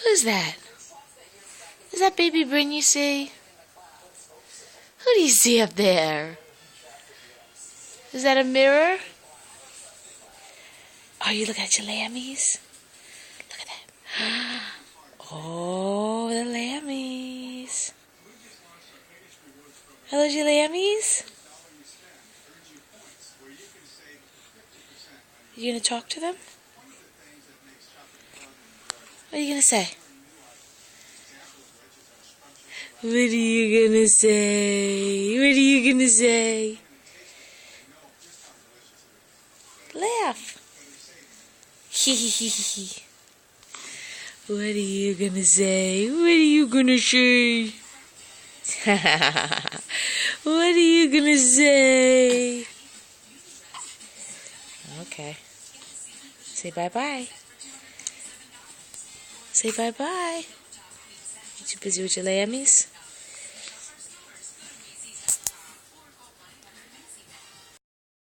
Who's that? Is that baby Bryn you see? Who do you see up there? Is that a mirror? Oh, you look at your lammies? Look at that. Oh, the lammies. Hello, your lammies? You gonna talk to them? What are you gonna say? What are you gonna say? What are you gonna say? Laugh. Hee hee hee hee. What are you gonna say? What are you gonna say? What are you gonna say? Okay. Say bye-bye. Say bye-bye. You too busy with your lammies?